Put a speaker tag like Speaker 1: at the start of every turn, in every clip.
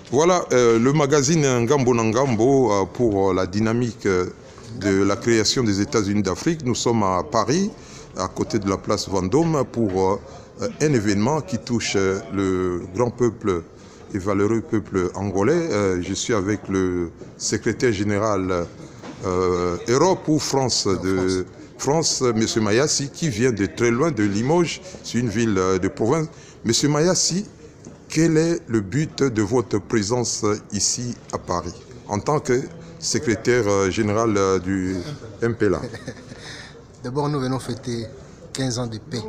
Speaker 1: Voilà le magazine Ngambo na Ngambo pour la dynamique de la création des États-Unis d'Afrique. Nous sommes à Paris, à côté de la place Vendôme, pour un événement qui touche le grand peuple et valeureux peuple angolais. Je suis avec le secrétaire général Europe ou France de France, M. Mayassi, qui vient de très loin, de Limoges, c'est une ville de province. M. Mayassi, quel est le but de votre présence ici à Paris, en tant que secrétaire général du MPLA?
Speaker 2: D'abord, nous venons fêter 15 ans de paix.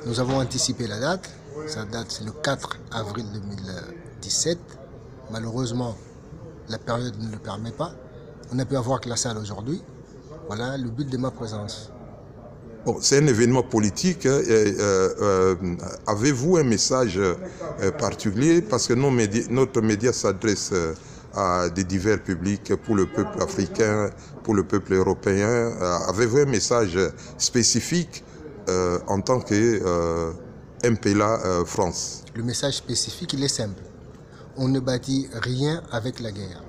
Speaker 2: Nous avons anticipé la date. Sa date, c'est le 4 avril 2017. Malheureusement, la période ne le permet pas. On a pu avoir que la salle aujourd'hui. Voilà le but de ma présence.
Speaker 1: Bon, c'est un événement politique. Avez-vous un message particulier? Parce que notre média s'adresse à des divers publics, pour le peuple africain, pour le peuple européen. Avez-vous un message spécifique en tant que MPLA France?
Speaker 2: Le message spécifique, il est simple. On ne bâtit rien avec la guerre.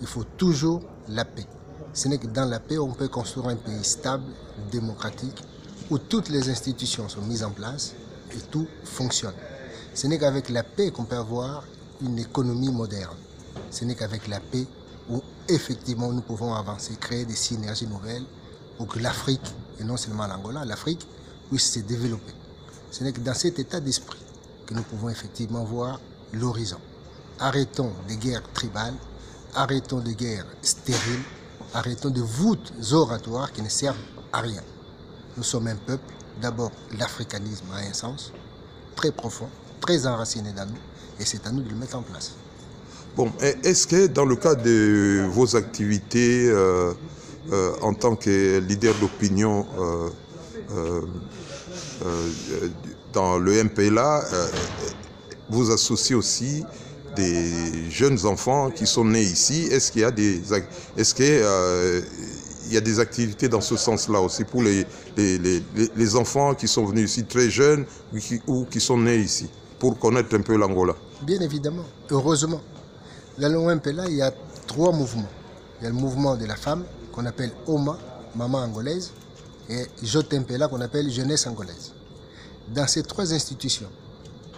Speaker 2: Il faut toujours la paix. Ce n'est que dans la paix on peut construire un pays stable, démocratique, où toutes les institutions sont mises en place et tout fonctionne. Ce n'est qu'avec la paix qu'on peut avoir une économie moderne. Ce n'est qu'avec la paix où effectivement nous pouvons avancer, créer des synergies nouvelles pour que l'Afrique, et non seulement l'Angola, l'Afrique puisse se développer. Ce n'est que dans cet état d'esprit que nous pouvons effectivement voir l'horizon. Arrêtons les guerres tribales, arrêtons les guerres stériles, arrêtons de voûtes oratoires qui ne servent à rien. Nous sommes un peuple, d'abord l'africanisme a un sens très profond, très enraciné dans nous, et c'est à nous de le mettre en place.
Speaker 1: Bon, est-ce que dans le cadre de vos activités en tant que leader d'opinion dans le MPLA, vous associez aussi des jeunes enfants qui sont nés ici? Est-ce qu'il y a des activités dans ce sens-là aussi pour les enfants qui sont venus ici très jeunes ou qui sont nés ici, pour connaître un peu l'Angola?
Speaker 2: Bien évidemment, heureusement. Dans le MPLA, il y a 3 mouvements. Il y a le mouvement de la femme, qu'on appelle OMA, Maman angolaise, et JOTMPLA, qu'on appelle Jeunesse angolaise. Dans ces 3 institutions,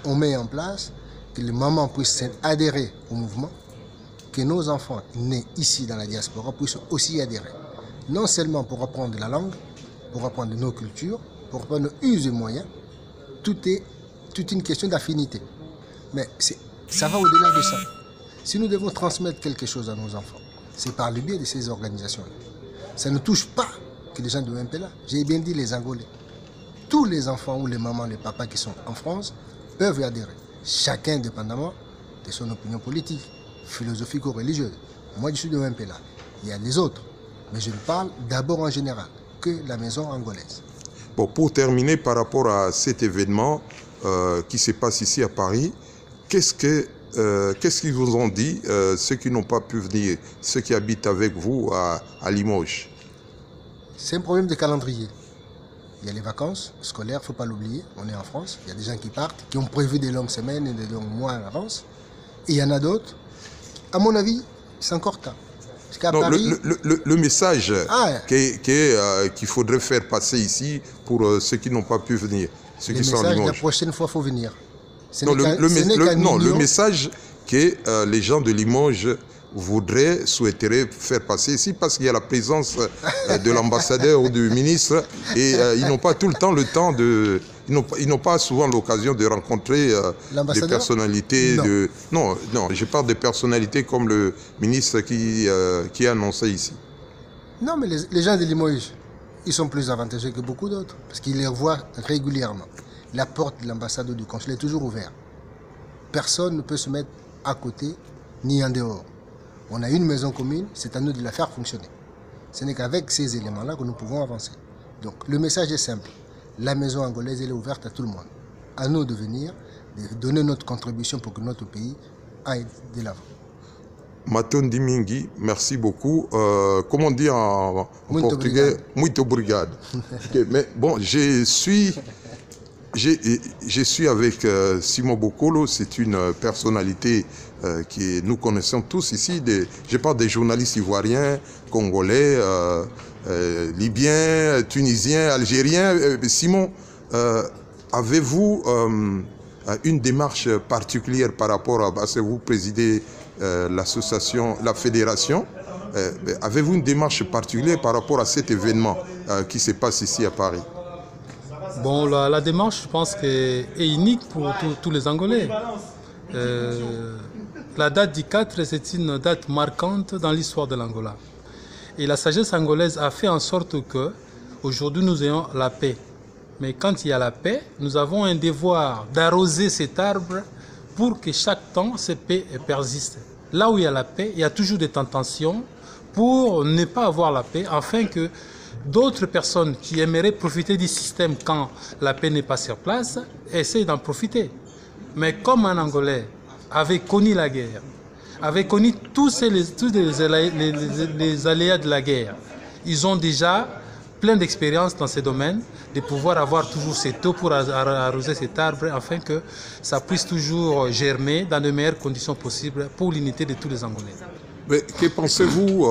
Speaker 2: on met en place que les mamans puissent adhérer au mouvement, que nos enfants nés ici dans la diaspora puissent aussi adhérer. Non seulement pour apprendre la langue, pour apprendre nos cultures, pour apprendre nos us et moyens, tout est toute une question d'affinité. Mais ça va au-delà de ça. Si nous devons transmettre quelque chose à nos enfants, c'est par le biais de ces organisations-là. Ça ne touche pas que les gens de MPLA. J'ai bien dit les Angolais. Tous les enfants ou les mamans, les papas qui sont en France peuvent y adhérer. Chacun dépendamment de son opinion politique, philosophique ou religieuse. Moi, je suis de MPLA. Il y a les autres. Mais je parle d'abord en général, que la maison angolaise.
Speaker 1: Bon, pour terminer, par rapport à cet événement qui se passe ici à Paris, qu'est-ce qu'ils vous ont dit, ceux qui n'ont pas pu venir, ceux qui habitent avec vous à Limoges?
Speaker 2: C'est un problème de calendrier. Il y a les vacances scolaires, il ne faut pas l'oublier, on est en France. Il y a des gens qui partent, qui ont prévu des longues semaines et des longs mois à l'avance. Et il y en a d'autres, à mon avis, c'est encore tard. Parce qu'à Paris...
Speaker 1: le message qu'il faudrait faire passer ici pour ceux qui n'ont pas pu venir, ceux qui sont à Limoges.
Speaker 2: La prochaine fois, il faut venir.
Speaker 1: Le message que les gens de Limoges souhaiteraient faire passer ici, parce qu'il y a la présence de l'ambassadeur ou du ministre, et ils n'ont pas tout le temps ils n'ont pas souvent l'occasion de rencontrer des personnalités. Non, je parle de personnalités comme le ministre qui a annoncé ici.
Speaker 2: Non, mais les gens de Limoges, ils sont plus avantageux que beaucoup d'autres, parce qu'ils les voient régulièrement. La porte de l'ambassade ou du consulat est toujours ouverte. Personne ne peut se mettre à côté ni en dehors. On a une maison commune, c'est à nous de la faire fonctionner. Ce n'est qu'avec ces éléments-là que nous pouvons avancer. Donc le message est simple. La maison angolaise, elle est ouverte à tout le monde. À nous de venir, de donner notre contribution pour que notre pays aille de l'avant.
Speaker 1: Matondi Mingi, merci beaucoup. Comment dire en portugais? Muito obrigado. Okay, mais bon, je suis Je suis avec Simon Bokolo, c'est une personnalité que nous connaissons tous ici. Je parle des journalistes ivoiriens, congolais, libyens, tunisiens, algériens. Simon, avez-vous une démarche particulière par rapport à ce que vous présidez l'association, la fédération? Avez-vous une démarche particulière par rapport à cet événement qui se passe ici à Paris?
Speaker 3: Bon, la démarche, je pense qu'elle est unique pour tous les Angolais. La date du 4, c'est une date marquante dans l'histoire de l'Angola. Et la sagesse angolaise a fait en sorte que aujourd'hui nous ayons la paix. Mais quand il y a la paix, nous avons un devoir d'arroser cet arbre pour que chaque temps, cette paix persiste. Là où il y a la paix, il y a toujours des tentations pour ne pas avoir la paix, afin que d'autres personnes qui aimeraient profiter du système quand la paix n'est pas sur place, essayent d'en profiter. Mais comme un Angolais avait connu la guerre, avait connu tous les aléas de la guerre, ils ont déjà plein d'expérience dans ces domaines, de pouvoir avoir toujours cette eau pour arroser cet arbre afin que ça puisse toujours germer dans de meilleures conditions possibles pour l'unité de tous les Angolais.
Speaker 1: Mais que pensez-vous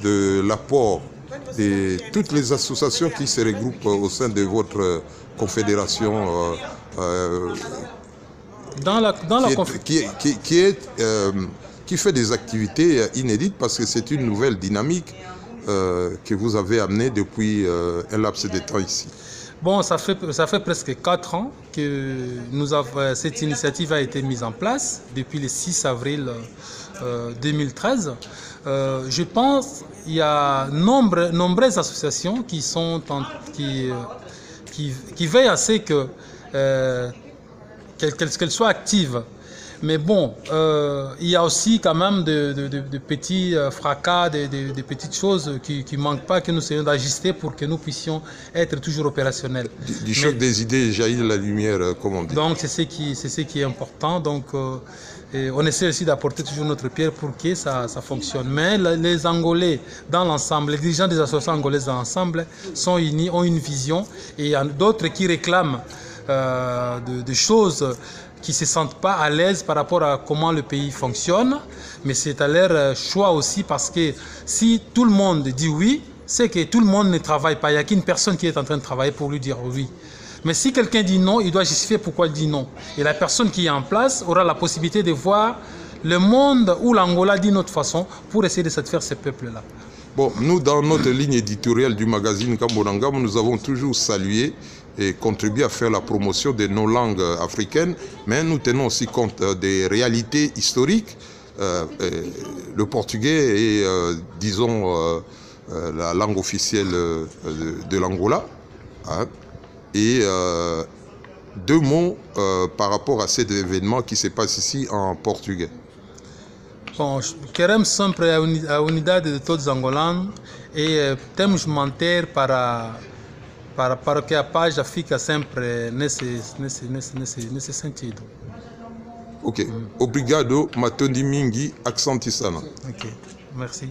Speaker 1: de l'apport de toutes les associations qui se regroupent au sein de votre confédération qui fait des activités inédites, parce que c'est une nouvelle dynamique que vous avez amenée depuis un laps de temps ici?
Speaker 3: Bon, ça fait presque 4 ans que cette initiative a été mise en place, depuis le 6 avril 2013. Je pense qu'il y a nombreuses associations qui veillent à ce qu'elles soient actives. Mais bon, il y a aussi quand même de petits fracas, de petites choses qui ne manquent pas, que nous essayons d'ajuster pour que nous puissions être toujours opérationnels.
Speaker 1: Du choc des idées jaillit la lumière, comme on dit.
Speaker 3: Donc c'est ce qui est important. Donc on essaie aussi d'apporter toujours notre pierre pour que ça fonctionne. Mais les Angolais dans l'ensemble, les dirigeants des associations angolaises dans l'ensemble sont unis, ont une vision, et il y a d'autres qui réclament des choses qui ne se sentent pas à l'aise par rapport à comment le pays fonctionne, mais c'est à leur choix aussi, parce que si tout le monde dit oui, c'est que tout le monde ne travaille pas. Il n'y a qu'une personne qui est en train de travailler pour lui dire oui. Mais si quelqu'un dit non, il doit justifier pourquoi il dit non. Et la personne qui est en place aura la possibilité de voir le monde ou l'Angola d'une autre façon pour essayer de satisfaire ces peuples-là.
Speaker 1: Bon, nous, dans notre ligne éditoriale du magazine Ngambo na Ngambo, nous avons toujours salué et contribué à faire la promotion de nos langues africaines, mais nous tenons aussi compte des réalités historiques. Le portugais est, disons, la langue officielle de l'Angola. Hein, et 2 mots par rapport à cet événement qui se passe ici en portugais.
Speaker 3: Bom, queremos sempre a unidade de todos os angolanos e temos de manter para que a paz já fique sempre nesse sentido.
Speaker 1: Ok. Obrigado, Matondi Mingi, accenti sana.
Speaker 3: Ok, merci.